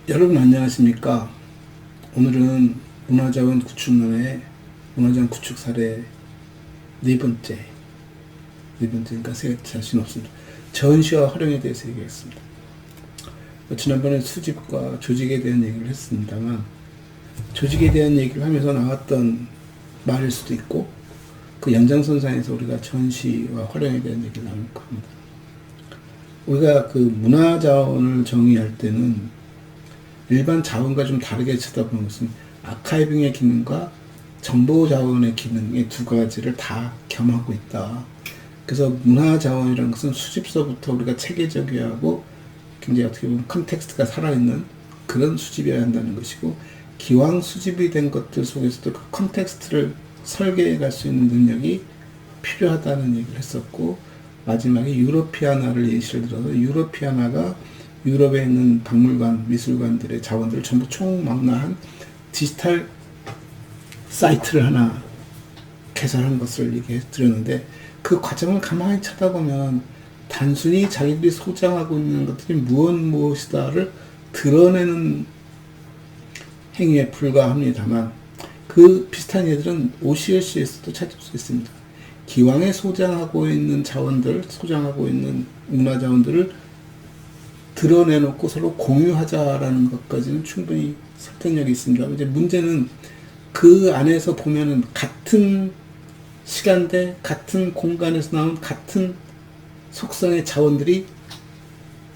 여러분 안녕하십니까? 오늘은 문화자원 구축론의 문화자원 구축 사례 네 번째니까 세 자신 없습니다. 전시와 활용에 대해서 얘기했습니다. 지난번에 수집과 조직에 대한 얘기를 했습니다만, 조직에 대한 얘기를 하면서 나왔던 말일 수도 있고, 그 연장선상에서 우리가 전시와 활용에 대한 얘기를 나눌 겁니다. 우리가 그 문화자원을 정의할 때는 일반 자원과 좀 다르게 쳐다보는 것은 아카이빙의 기능과 정보자원의 기능의 두 가지를 다 겸하고 있다. 그래서 문화자원이라는 것은 수집서부터 우리가 체계적이하고 굉장히 어떻게 보면 컨텍스트가 살아있는 그런 수집이어야 한다는 것이고, 기왕 수집이 된 것들 속에서도 그 컨텍스트를 설계해 갈 수 있는 능력이 필요하다는 얘기를 했었고, 마지막에 유로피아나를 예시를 들어서 유로피아나가 유럽에 있는 박물관, 미술관들의 자원들을 전부 총망라한 디지털 사이트를 하나 개설한 것을 얘기해 드렸는데, 그 과정을 가만히 쳐다보면 단순히 자기들이 소장하고 있는 것들이 무엇이다를 드러내는 행위에 불과합니다만, 그 비슷한 예들은 OCLC에서도 찾을 수 있습니다. 기왕에 소장하고 있는 자원들, 소장하고 있는 문화자원들을 드러내놓고 서로 공유하자라는 것까지는 충분히 설득력이 있습니다. 이제 문제는 그 안에서 보면은 같은 시간대, 같은 공간에서 나온 같은 속성의 자원들이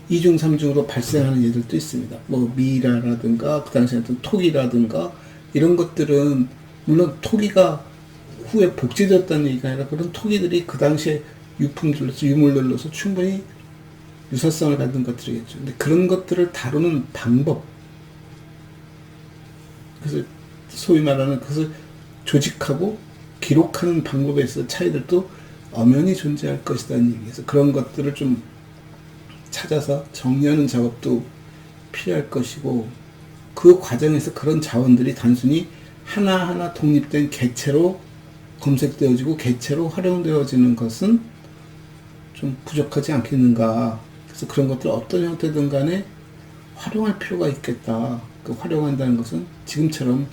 이중, 삼중으로 발생하는 예들도 있습니다. 뭐 미라라든가 그 당시에 어떤 토기라든가 이런 것들은, 물론 토기가 후에 복제되었다는 얘기가 아니라 그런 토기들이 그 당시에 유품들로서 유물들로서 충분히 유사성을 갖는 것들이겠죠. 근데 그런 것들을 다루는 방법, 그래서 소위 말하는 그것을 조직하고 기록하는 방법에 있어 차이들도 엄연히 존재할 것이라는 얘기에서, 그런 것들을 좀 찾아서 정리하는 작업도 필요할 것이고, 그 과정에서 그런 자원들이 단순히 하나하나 독립된 객체로 검색되어지고 객체로 활용되어지는 것은 좀 부족하지 않겠는가. 그래서 그런 것들 어떤 형태든 간에 활용할 필요가 있겠다. 그 활용한다는 것은 지금처럼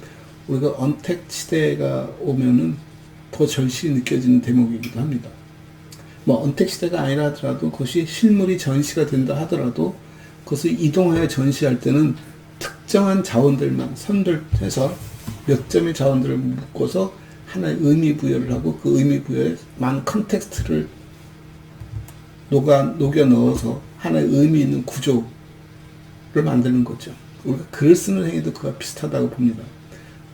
우리가 언택 시대가 오면은 더 절실히 느껴지는 대목이기도 합니다. 뭐 언택 시대가 아니라 하더라도 그것이 실물이 전시가 된다 하더라도 그것을 이동하여 전시할 때는 특정한 자원들만 선별해서 몇 점의 자원들을 묶어서 하나의 의미 부여를 하고, 그 의미 부여에 많은 컨텍스트를 녹여 넣어서 하나의 의미 있는 구조를 만드는 거죠. 우리가 글을 쓰는 행위도 그와 비슷하다고 봅니다.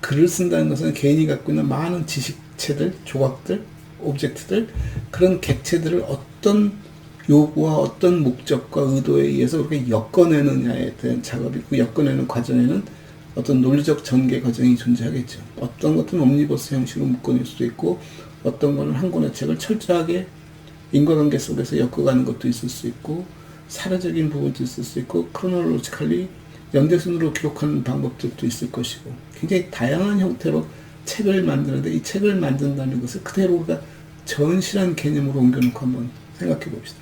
글을 쓴다는 것은 개인이 갖고 있는 많은 지식체들, 조각들, 오브젝트들, 그런 객체들을 어떤 요구와 어떤 목적과 의도에 의해서 우리가 엮어내느냐에 대한 작업이, 그 엮어내는 과정에는 어떤 논리적 전개 과정이 존재하겠죠. 어떤 것은 옴니버스 형식으로 묶어낼 수도 있고, 어떤 거는 한 권의 책을 철저하게 인과관계 속에서 엮어가는 것도 있을 수 있고, 사례적인 부분도 있을 수 있고, 크로놀로지컬리 연대순으로 기록하는 방법들도 있을 것이고, 굉장히 다양한 형태로 책을 만드는데, 이 책을 만든다는 것을 그대로 우리가 전시라는 개념으로 옮겨놓고 한번 생각해 봅시다.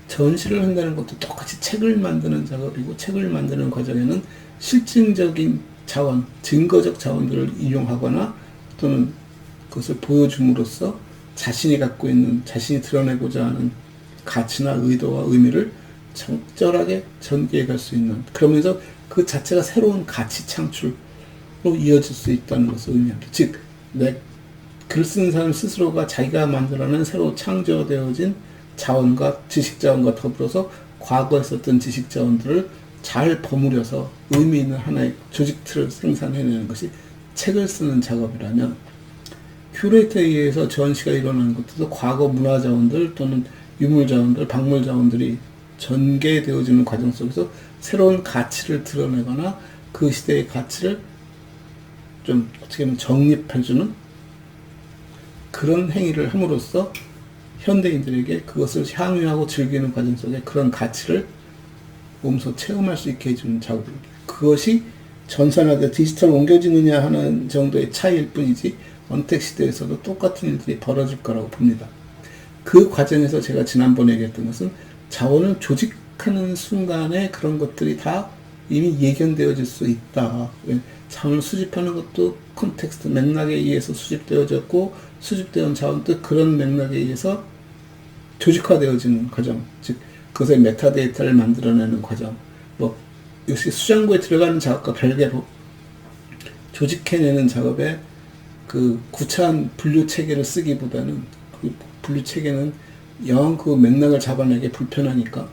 전시를 한다는 것도 똑같이 책을 만드는 작업이고, 책을 만드는 과정에는 실증적인 자원, 증거적 자원들을 이용하거나 또는 그것을 보여줌으로써 자신이 갖고 있는, 자신이 드러내고자 하는 가치나 의도와 의미를 적절하게 전개해 갈 수 있는, 그러면서 그 자체가 새로운 가치 창출로 이어질 수 있다는 것을 의미합니다. 즉, 글 쓰는 사람 스스로가 자기가 만들어낸 새로 창조되어진 자원과 지식 자원과 더불어서 과거에 썼던 지식 자원들을 잘 버무려서 의미 있는 하나의 조직 틀을 생산해내는 것이 책을 쓰는 작업이라면, 큐레이터에 의해서 전시가 일어나는 것도 과거 문화 자원들 또는 유물 자원들, 박물 자원들이 전개되어지는 과정 속에서 새로운 가치를 드러내거나 그 시대의 가치를 좀 어떻게 보면 정립해주는 그런 행위를 함으로써 현대인들에게 그것을 향유하고 즐기는 과정 속에 그런 가치를 몸소 체험할 수 있게 해주는 작업입니다. 그것이 전산화돼 디지털 옮겨지느냐 하는 정도의 차이일 뿐이지, 언택 시대에서도 똑같은 일들이 벌어질 거라고 봅니다. 그 과정에서 제가 지난번에 얘기했던 것은 자원을 조직하는 순간에 그런 것들이 다 이미 예견되어질 수 있다. 자원을 수집하는 것도 컨텍스트, 맥락에 의해서 수집되어졌고, 수집되어 온 자원도 그런 맥락에 의해서 조직화되어지는 과정, 즉 그것의 메타데이터를 만들어내는 과정. 뭐 역시 수장고에 들어가는 작업과 별개로 조직해내는 작업에 그 구차한 분류 체계를 쓰기보다는 그 분류 체계는 영 그 맥락을 잡아내기 불편하니까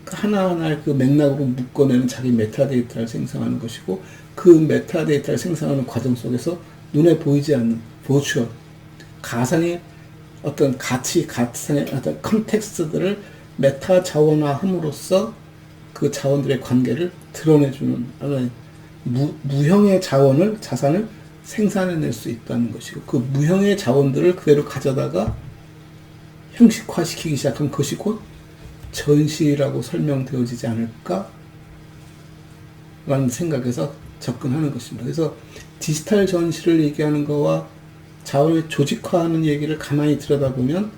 하나하나의 그 맥락으로 묶어내는 자기 메타데이터를 생성하는 것이고, 그 메타데이터를 생성하는 과정 속에서 눈에 보이지 않는 버추얼, 가상의 어떤 가치, 가상의 어떤 컨텍스트들을 메타 자원화함으로써 그 자원들의 관계를 드러내주는 무형의 자산을 생산해낼 수 있다는 것이고, 그 무형의 자원들을 그대로 가져다가 형식화시키기 시작한 것이 곧 전시라고 설명되어지지 않을까? 라는 생각에서 접근하는 것입니다. 그래서 디지털 전시를 얘기하는 거와 자원을 조직화하는 얘기를 가만히 들여다보면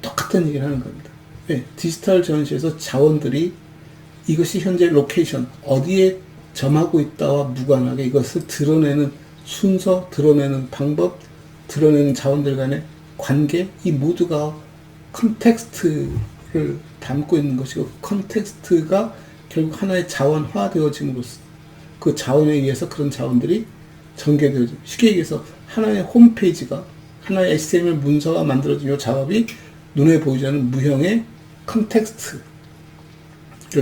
똑같은 얘기를 하는 겁니다. 네, 디지털 전시에서 자원들이 이것이 현재 로케이션, 어디에 점하고 있다와 무관하게 이것을 드러내는 순서, 드러내는 방법, 드러내는 자원들 간의 관계, 이 모두가 컨텍스트를 담고 있는 것이고, 컨텍스트가 결국 하나의 자원화되어짐으로써 그 자원에 의해서 그런 자원들이 전개되어져. 쉽게 얘기해서 하나의 홈페이지가, 하나의 HTML 문서가 만들어진 이 작업이 눈에 보이지 않는 무형의 컨텍스트를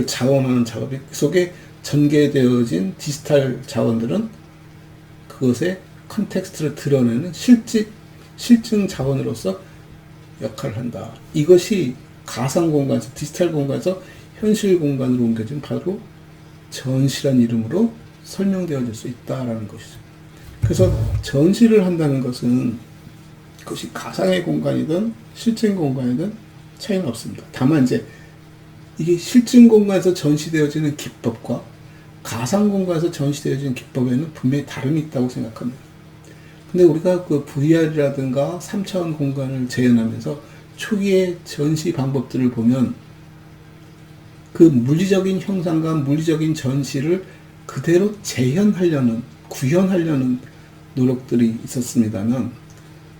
자원하는 작업이, 그 속에 전개되어진 디지털 자원들은 그것의 컨텍스트를 드러내는 실증 자원으로서 역할을 한다. 이것이 가상 공간에서, 디지털 공간에서 현실 공간으로 옮겨진 바로 전시란 이름으로 설명되어질 수 있다라는 것이죠. 그래서 전시를 한다는 것은 그것이 가상의 공간이든 실증 공간이든 차이는 없습니다. 다만 이제 이게 실증 공간에서 전시되어지는 기법과 가상 공간에서 전시되어지는 기법에는 분명히 다름이 있다고 생각합니다. 근데 우리가 그 VR이라든가 3차원 공간을 재현하면서 초기의 전시 방법들을 보면 그 물리적인 형상과 물리적인 전시를 그대로 재현하려는, 구현하려는 노력들이 있었습니다만,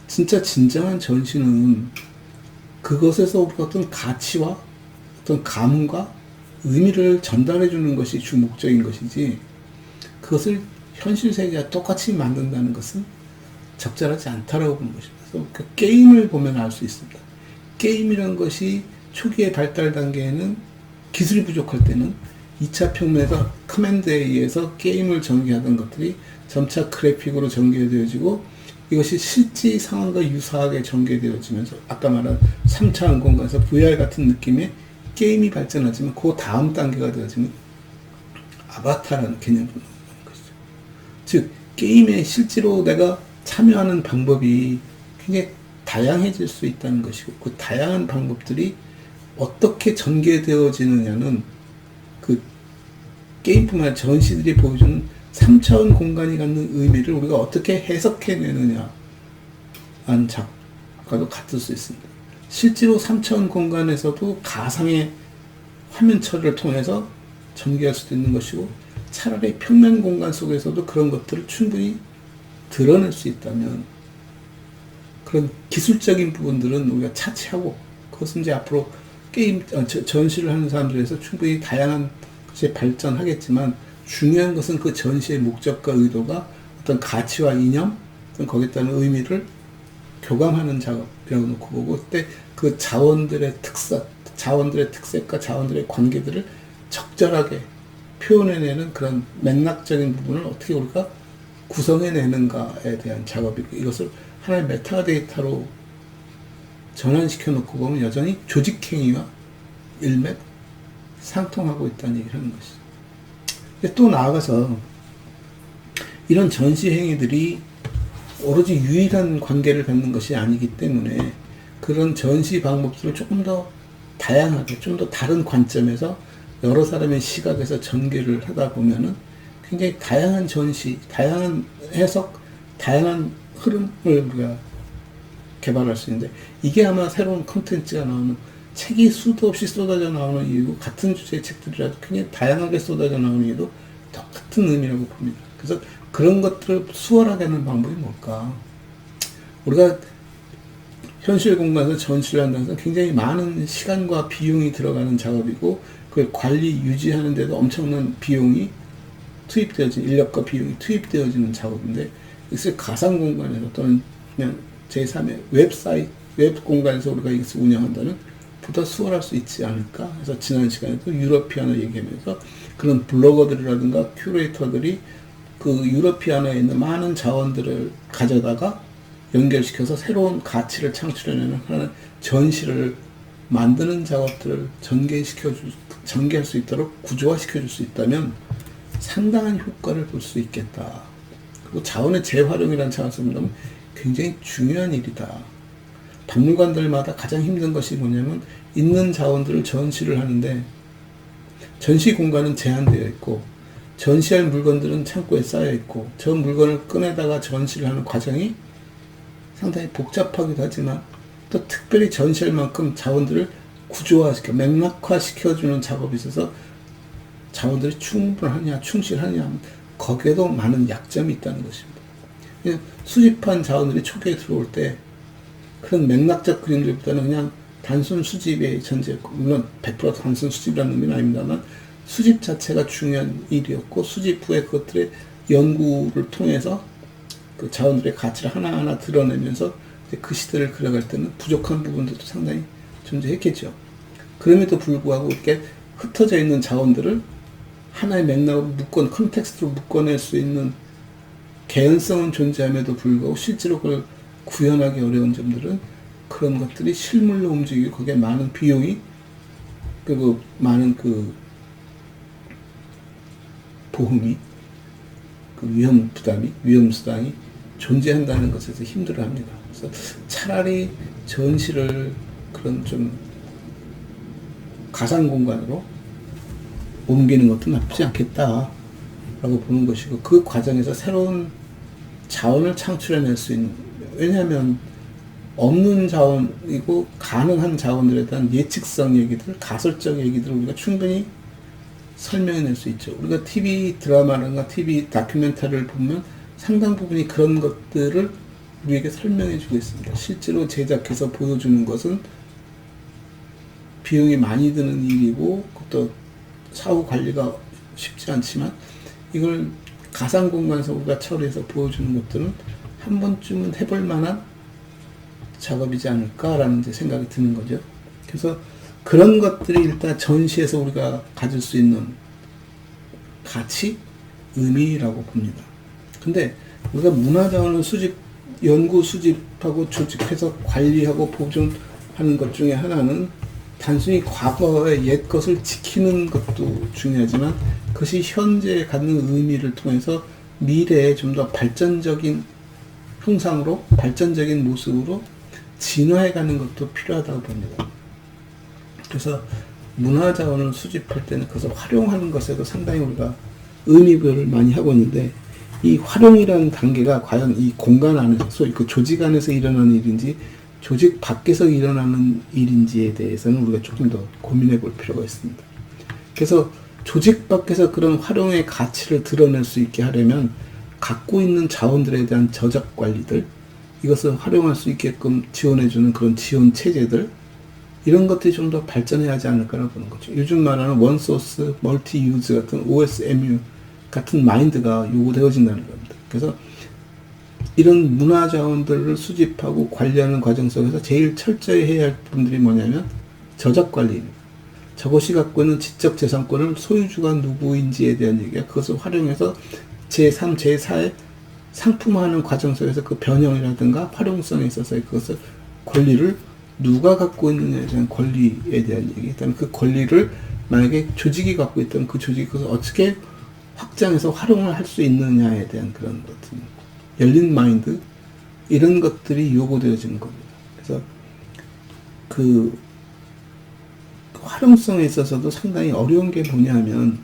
진짜 진정한 전시는 그것에서 우리가 어떤 가치와 어떤 감과 의미를 전달해 주는 것이 주 목적인 것이지, 그것을 현실 세계와 똑같이 만든다는 것은 적절하지 않다라고 보는 것입니다. 그래서 그 게임을 보면 알 수 있습니다. 게임이라는 것이 초기의 발달 단계에는 기술이 부족할 때는 2차 평면에서 커맨드에 의해서 게임을 전개하던 것들이 점차 그래픽으로 전개되어지고, 이것이 실제 상황과 유사하게 전개되어지면서 아까 말한 3차원 공간에서 VR 같은 느낌의 게임이 발전하지만, 그 다음 단계가 되어지면 아바타라는 개념으로 나오는 것이죠. 즉 게임에 실제로 내가 참여하는 방법이 굉장히 다양해질 수 있다는 것이고, 그 다양한 방법들이 어떻게 전개되어지느냐는 그 게임뿐만 아니라 전시들이 보여주는 3차원 공간이 갖는 의미를 우리가 어떻게 해석해내느냐 하는 작과도 같을 수 있습니다. 실제로 3차원 공간에서도 가상의 화면 처리를 통해서 전개할 수도 있는 것이고, 차라리 평면 공간 속에서도 그런 것들을 충분히 드러낼 수 있다면, 그런 기술적인 부분들은 우리가 차치하고, 그것은 이제 앞으로 전시를 하는 사람들에서 충분히 다양한 것이 발전하겠지만, 중요한 것은 그 전시의 목적과 의도가 어떤 가치와 이념, 거기에 따른 의미를 교감하는 작업이라고 놓고 보고, 그때 그 자원들의 특색과 자원들의 관계들을 적절하게 표현해내는 그런 맥락적인 부분을 어떻게 우리가 구성해내는가에 대한 작업이고, 이것을 하나의 메타데이터로 전환시켜 놓고 보면 여전히 조직행위와 일맥 상통하고 있다는 얘기를 하는 것이죠. 또 나아가서 이런 전시 행위들이 오로지 유일한 관계를 갖는 것이 아니기 때문에, 그런 전시 방법들을 조금 더 다양하게, 좀 더 다른 관점에서 여러 사람의 시각에서 전개를 하다 보면은 굉장히 다양한 전시, 다양한 해석, 다양한 흐름을 우리가 개발할 수 있는데, 이게 아마 새로운 콘텐츠가 나오는, 책이 수도 없이 쏟아져 나오는 이유고, 같은 주제의 책들이라도 굉장히 다양하게 쏟아져 나오는 이유도 똑같은 의미라고 봅니다. 그래서 그런 것들을 수월하게 하는 방법이 뭘까? 우리가 현실 공간에서 전시를 한다는 것은 굉장히 많은 시간과 비용이 들어가는 작업이고, 그걸 관리, 유지하는 데도 엄청난 비용이 투입되어진, 인력과 비용이 투입되어지는 작업인데, 이것을 가상 공간에서 또는 그냥 제3의 웹사이트, 웹 공간에서 우리가 이것을 운영한다면 보다 수월할 수 있지 않을까? 그래서 지난 시간에도 유러피아나 얘기하면서 그런 블로거들이라든가 큐레이터들이 그 유러피아나에 있는 많은 자원들을 가져다가 연결시켜서 새로운 가치를 창출해내는 하나의 전시를 만드는 작업들을 전개할 수 있도록 구조화시켜줄 수 있다면 상당한 효과를 볼 수 있겠다. 그리고 자원의 재활용이라는 차원에서 보면 굉장히 중요한 일이다. 박물관들마다 가장 힘든 것이 뭐냐면 있는 자원들을 전시를 하는데 전시 공간은 제한되어 있고 전시할 물건들은 창고에 쌓여 있고 저 물건을 꺼내다가 전시를 하는 과정이 상당히 복잡하기도 하지만 또 특별히 전시할 만큼 자원들을 구조화시켜 맥락화시켜주는 작업이 있어서 자원들이 충분하냐 충실하냐 거기에도 많은 약점이 있다는 것입니다. 수집한 자원들이 초기에 들어올 때 그런 맥락적 그림들보다는 그냥 단순 수집의 전제였고, 물론 100% 단순 수집이라는 의미는 아닙니다만 수집 자체가 중요한 일이었고 수집 후에 그것들의 연구를 통해서 그 자원들의 가치를 하나하나 드러내면서 그 시대를 그려갈 때는 부족한 부분들도 상당히 존재했겠죠. 그럼에도 불구하고 이렇게 흩어져 있는 자원들을 하나의 맥락으로 컨텍스트로 묶어낼 수 있는 개연성은 존재함에도 불구하고 실제로 그걸 구현하기 어려운 점들은 그런 것들이 실물로 움직이고 거기에 많은 비용이 그리고 많은 그 보험이 그 위험 부담이 위험 수당이 존재한다는 것에서 힘들어합니다. 그래서 차라리 전시를 그런 좀 가상 공간으로 옮기는 것도 나쁘지 않겠다라고 보는 것이고 그 과정에서 새로운 자원을 창출해낼 수 있는 왜냐하면 없는 자원이고 가능한 자원들에 대한 예측성 얘기들, 가설적 얘기들을 우리가 충분히 설명해낼 수 있죠. 우리가 TV 드라마라든가 TV 다큐멘터리를 보면 상당 부분이 그런 것들을 우리에게 설명해주고 있습니다. 실제로 제작해서 보여주는 것은 비용이 많이 드는 일이고 또 사후 관리가 쉽지 않지만 이걸 가상 공간에서 우리가 처리해서 보여주는 것들은 한 번쯤은 해볼 만한 작업이지 않을까라는 생각이 드는 거죠. 그래서 그런 것들이 일단 전시에서 우리가 가질 수 있는 가치, 의미라고 봅니다. 근데 우리가 문화자원을 연구 수집하고 조직해서 관리하고 보존하는 것 중에 하나는 단순히 과거의 옛 것을 지키는 것도 중요하지만 그것이 현재에 갖는 의미를 통해서 미래에 좀 더 발전적인 형상으로 발전적인 모습으로 진화해가는 것도 필요하다고 봅니다. 그래서 문화자원을 수집할 때는 그것을 활용하는 것에도 상당히 우리가 의미부여를 많이 하고 있는데 이 활용이라는 단계가 과연 이 공간 안에서 소위 그 조직 안에서 일어나는 일인지 조직 밖에서 일어나는 일인지에 대해서는 우리가 조금 더 고민해 볼 필요가 있습니다. 그래서 조직 밖에서 그런 활용의 가치를 드러낼 수 있게 하려면 갖고 있는 자원들에 대한 저작 관리들, 이것을 활용할 수 있게끔 지원해주는 그런 지원 체제들, 이런 것들이 좀 더 발전해야 하지 않을까라고 보는 거죠. 요즘 말하는 원소스, 멀티 유즈 같은 OSMU 같은 마인드가 요구되어진다는 겁니다. 그래서 이런 문화 자원들을 수집하고 관리하는 과정 속에서 제일 철저히 해야 할 부분들이 뭐냐면 저작 관리입니다. 저것이 갖고 있는 지적 재산권을 소유주가 누구인지에 대한 얘기야. 그것을 활용해서 제3, 제4의 상품화하는 과정 속에서 그 변형이라든가 활용성에 있어서의 그것을 권리를 누가 갖고 있느냐에 대한 권리에 대한 얘기. 그다음에 그 권리를 만약에 조직이 갖고 있다면 그 조직이 그것을 어떻게 확장해서 활용을 할 수 있느냐에 대한 그런 것들. 열린 마인드, 이런 것들이 요구되어지는 겁니다. 그래서 그 활용성에 있어서도 상당히 어려운 게 뭐냐 하면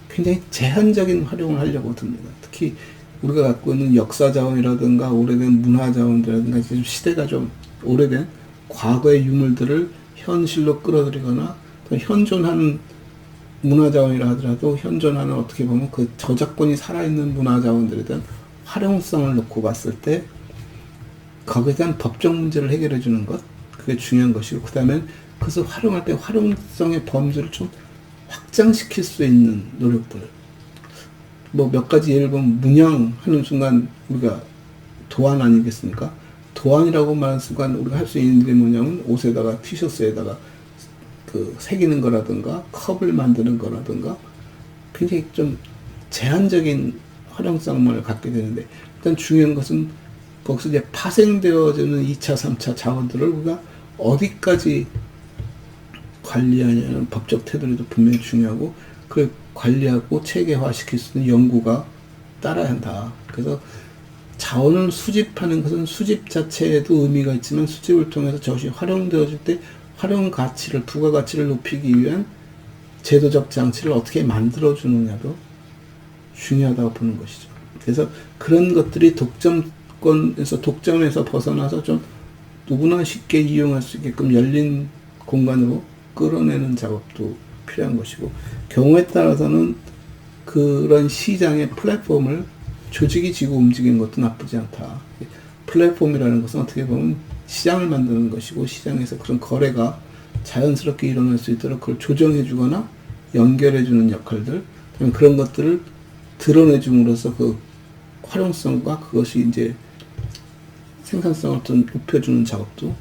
굉장히 제한적인 활용을 하려고 듭니다. 특히 우리가 갖고 있는 역사 자원이라든가 오래된 문화 자원이라든가 지금 시대가 좀 오래된 과거의 유물들을 현실로 끌어들이거나 또 현존하는 문화자원이라 하더라도 현존하는 어떻게 보면 그 저작권이 살아있는 문화자원들에 대한 활용성을 놓고 봤을 때 거기에 대한 법적 문제를 해결해 주는 것, 그게 중요한 것이고, 그 다음에 그것을 활용할 때 활용성의 범주를 좀 확장시킬 수 있는 노력들. 뭐 몇 가지 예를 보면 문양하는 순간 우리가 도안 아니겠습니까? 도안이라고 말하는 순간 우리가 할 수 있는 게 뭐냐면 옷에다가 티셔츠에다가 그 새기는 거라든가 컵을 만드는 거라든가 굉장히 좀 제한적인 활용성을 갖게 되는데, 일단 중요한 것은 거기서 이제 파생되어지는 2차, 3차 자원들을 우리가 어디까지 관리하냐는 법적 태도도 분명히 중요하고, 그걸 관리하고 체계화시킬 수 있는 연구가 따라야 한다. 그래서 자원을 수집하는 것은 수집 자체에도 의미가 있지만, 수집을 통해서 저것이 활용되어질 때 활용 가치를, 부가가치를 높이기 위한 제도적 장치를 어떻게 만들어주느냐도 중요하다고 보는 것이죠. 그래서 그런 것들이 독점에서 벗어나서 좀 누구나 쉽게 이용할 수 있게끔 열린 공간으로 끌어내는 작업도 필요한 것이고, 경우에 따라서는 그런 시장의 플랫폼을 조직이 지고 움직이는 것도 나쁘지 않다. 플랫폼이라는 것은 어떻게 보면 시장을 만드는 것이고, 시장에서 그런 거래가 자연스럽게 일어날 수 있도록 그걸 조정해 주거나 연결해 주는 역할들, 그런 것들을 드러내 줌으로써 그 활용성과 그것이 이제 생산성을 좀 높여주는 작업도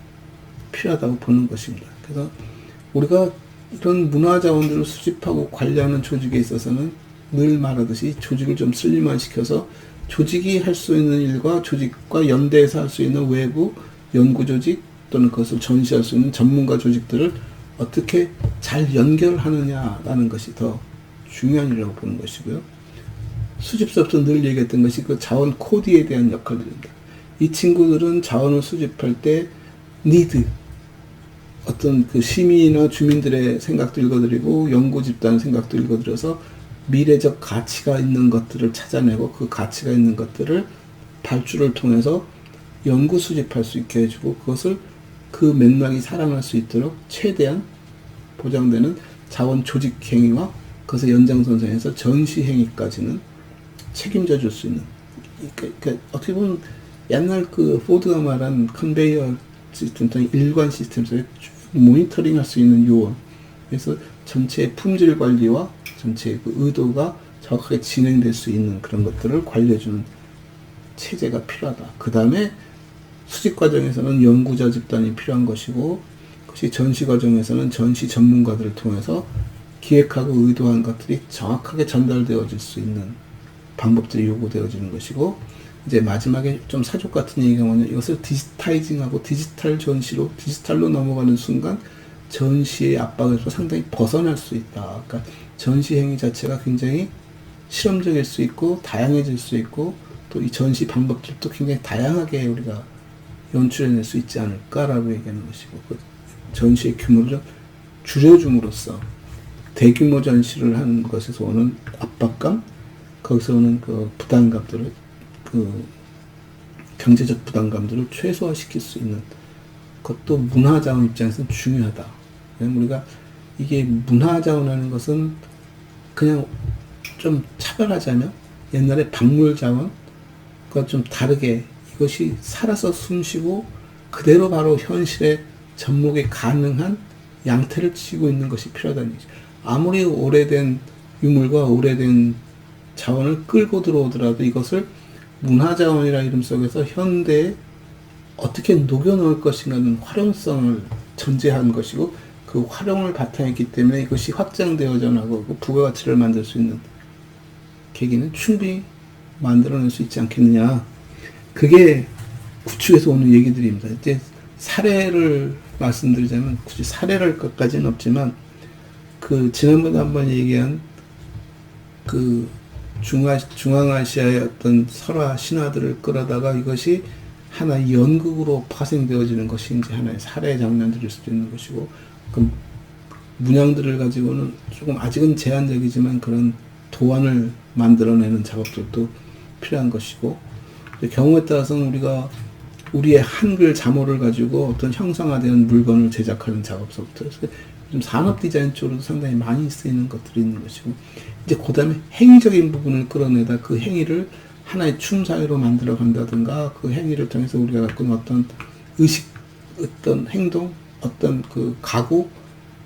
필요하다고 보는 것입니다. 그래서 우리가 이런 문화 자원들을 수집하고 관리하는 조직에 있어서는 늘 말하듯이 조직을 좀 슬림화시켜서 조직이 할 수 있는 일과 조직과 연대해서 할 수 있는 외부 연구 조직 또는 그것을 전시할 수 있는 전문가 조직들을 어떻게 잘 연결하느냐라는 것이 더 중요한 일이라고 보는 것이고요. 수집서부터 늘 얘기했던 것이 그 자원 코디에 대한 역할들입니다. 이 친구들은 자원을 수집할 때 니드, 어떤 그 시민이나 주민들의 생각도 읽어드리고 연구 집단의 생각도 읽어드려서 미래적 가치가 있는 것들을 찾아내고 그 가치가 있는 것들을 발주를 통해서 연구 수집할 수 있게 해주고, 그것을 그 맥락이 살아날 수 있도록 최대한 보장되는 자원 조직 행위와 그것의 연장선상에서 전시 행위까지는 책임져 줄 수 있는, 그러니까 어떻게 보면 옛날 그 포드가 말한 컨베이어 시스템 또는 일관 시스템에서 모니터링 할 수 있는 요원, 그래서 전체의 품질 관리와 전체의 그 의도가 정확하게 진행될 수 있는 그런 것들을 관리해주는 체제가 필요하다. 그 다음에 수집 과정에서는 연구자 집단이 필요한 것이고, 그것이 전시 과정에서는 전시 전문가들을 통해서 기획하고 의도한 것들이 정확하게 전달되어질 수 있는 방법들이 요구되어지는 것이고, 이제 마지막에 좀 사족 같은 얘기가 뭐냐, 이것을 디지타이징하고 디지털 전시로, 디지털로 넘어가는 순간 전시의 압박에서 상당히 벗어날 수 있다. 그러니까 전시 행위 자체가 굉장히 실험적일 수 있고 다양해질 수 있고, 또 이 전시 방법들도 굉장히 다양하게 우리가 연출해낼 수 있지 않을까라고 얘기하는 것이고, 그 전시의 규모를 좀 줄여줌으로써 대규모 전시를 하는 것에서 오는 압박감, 거기서 오는 그 부담감들을, 그 경제적 부담감들을 최소화시킬 수 있는 것도 문화자원 입장에서는 중요하다. 왜냐면 우리가 이게 문화자원이라는 것은 그냥 좀 차별하자면 옛날에 박물자원, 그과 좀 다르게 이것이 살아서 숨쉬고 그대로 바로 현실에 접목이 가능한 양태를 쥐고 있는 것이 필요하다는 얘기죠. 아무리 오래된 유물과 오래된 자원을 끌고 들어오더라도 이것을 문화자원이라는 이름 속에서 현대에 어떻게 녹여 넣을 것인가는 활용성을 전제한 것이고, 그 활용을 바탕에 있기 때문에 이것이 확장되어져 나가고 부가가치를 만들 수 있는 계기는 충분히 만들어낼 수 있지 않겠느냐. 그게 구축에서 오는 얘기들입니다. 이제 사례를 말씀드리자면, 굳이 사례를 것까지는 없지만, 그 지난번에 한번 얘기한 그 중앙아시아의 어떤 설화 신화들을 끌어다가 이것이 하나의 연극으로 파생되어지는 것이 이제 하나의 사례 장면들일 수도 있는 것이고, 그 문양들을 가지고는 조금 아직은 제한적이지만 그런 도안을 만들어내는 작업들도 필요한 것이고, 경우에 따라서는 우리가 우리의 한글 자모를 가지고 어떤 형상화된 물건을 제작하는 작업서부터 해서 좀 산업 디자인 쪽으로도 상당히 많이 쓰이는 것들이 있는 것이고, 이제 그 다음에 행위적인 부분을 끌어내다 그 행위를 하나의 춤사위로 만들어 간다든가, 그 행위를 통해서 우리가 갖고 있는 어떤 의식, 어떤 행동, 어떤 그 가구,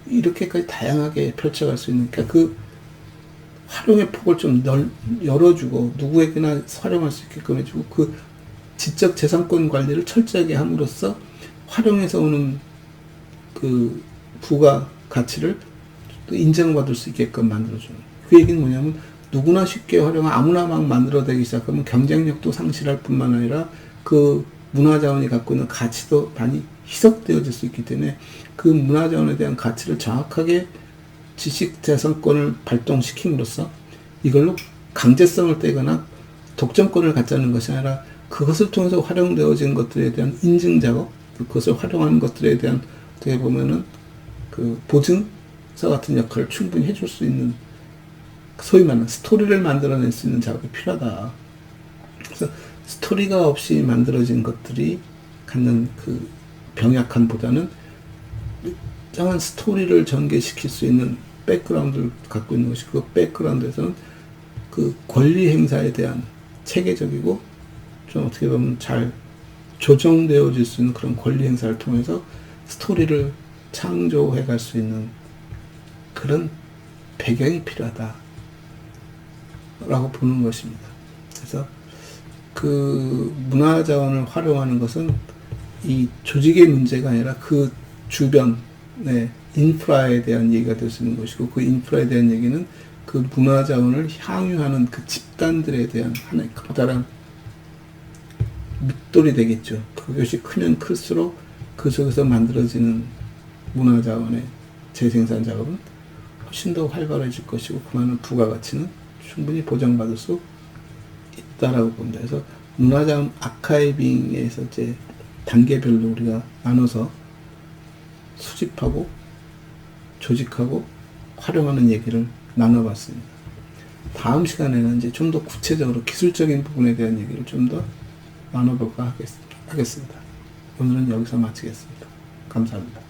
이렇게까지 다양하게 펼쳐갈 수 있는, 그러니까 그 활용의 폭을 좀 열어주고 누구에게나 활용할 수 있게끔 해주고, 그 지적 재산권 관리를 철저하게 함으로써 활용해서 오는 그 부가 가치를 또 인정받을 수 있게끔 만들어주는. 그 얘기는 뭐냐면, 누구나 쉽게 활용하고 아무나 막 만들어내기 시작하면 경쟁력도 상실할 뿐만 아니라 그 문화자원이 갖고 있는 가치도 많이 희석되어질 수 있기 때문에, 그 문화자원에 대한 가치를 정확하게 지식재산권을 발동시킴으로써 이걸로 강제성을 떼거나 독점권을 갖자는 것이 아니라, 그것을 통해서 활용되어진 것들에 대한 인증 작업, 그것을 활용하는 것들에 대한 어떻게 보면은 그 보증서 같은 역할을 충분히 해줄 수 있는, 소위 말하는 스토리를 만들어낼 수 있는 작업이 필요하다. 그래서 스토리가 없이 만들어진 것들이 갖는 그 병약함보다는 일정한 스토리를 전개시킬 수 있는 백그라운드를 갖고 있는 것이, 그 백그라운드에서는 그 권리 행사에 대한 체계적이고 좀 어떻게 보면 잘 조정되어질 수 있는 그런 권리 행사를 통해서 스토리를 창조해 갈 수 있는 그런 배경이 필요하다 라고 보는 것입니다. 그래서 그 문화자원을 활용하는 것은 이 조직의 문제가 아니라 그 주변의 인프라에 대한 얘기가 될 수 있는 것이고, 그 인프라에 대한 얘기는 그 문화자원을 향유하는 그 집단들에 대한 하나의 커다란 밑돌이 되겠죠. 그것이 크면 클수록 그 속에서 만들어지는 문화자원의 재생산 작업은 훨씬 더 활발해질 것이고, 그 많은 부가가치는 충분히 보장받을 수 있다라고 봅니다. 그래서 문화자원 아카이빙에서 이제 단계별로 우리가 나눠서 수집하고 조직하고 활용하는 얘기를 나눠봤습니다. 다음 시간에는 이제 좀 더 구체적으로 기술적인 부분에 대한 얘기를 좀 더 나눠볼까 하겠습니다. 오늘은 여기서 마치겠습니다. 감사합니다.